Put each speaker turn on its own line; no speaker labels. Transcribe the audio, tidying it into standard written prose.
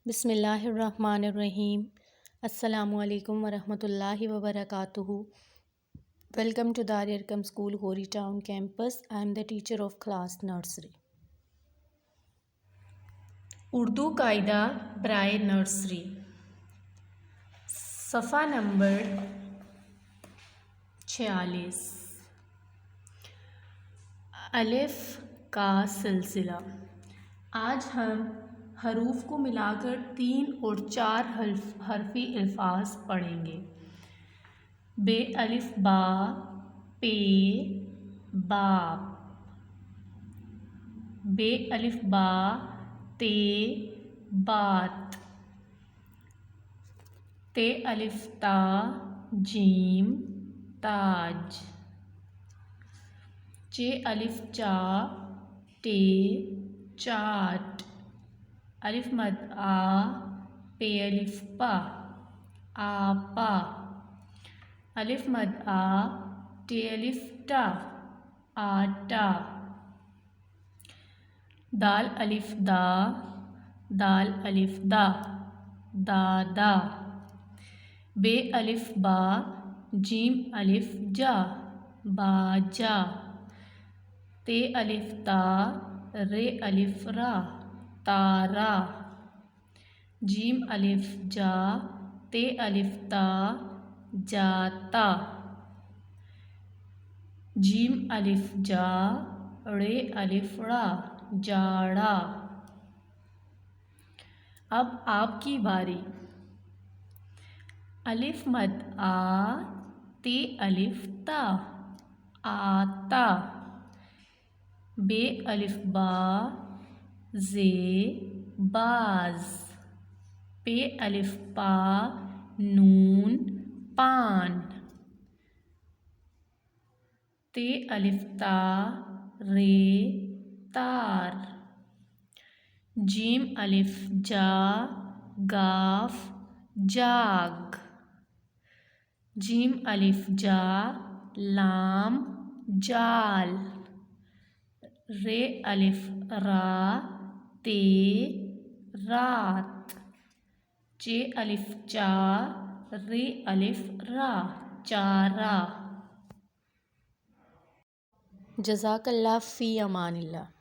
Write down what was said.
بسم اللہ الرحمن الرحیم۔ السلام علیکم ورحمۃ اللہ وبرکاتہ۔ Welcome to Dar Arqam school Ghauri town campus. I am the teacher of class nursery. Urdu قاعدہ برائے نرسری، صفحہ نمبر 46۔ الف کا سلسلہ۔ آج ہم حروف کو ملا کر 3 اور 4 حرفی الفاظ پڑھیں گے۔ بے الف با، پے، باپ۔ بے الف با، تے، بات۔ تے الف تا، جیم، تاج۔ چے الف چا، ٹے، چاٹ۔ الف مد آ، پے الف پا، آپا۔ الف مد آ، ٹے الف ٹا، آٹا۔ دال الف دا، دال الف دا، دادا۔ بے الف با، جیم الف جا، باجا۔ تے الف تا، رے الف را، تارا۔ جیم الف جا، تے الف تا، جاتا۔ جیم الف جا، رے الف را، جاڑا۔ اب آپ کی باری۔ الف مد آ، تے الف تا، آتا۔ بے الف با، زے، باز۔ پے الف پا، نون، پان۔ تے الف تا، رے، تار۔ جیم الف جا، گاف، جاگ۔ جیم الف جا، لام، جال۔ رے الف را، تے، رات۔ چے الف چا، رے الف را، چارہ۔ جزاک اللہ، فی امان اللہ۔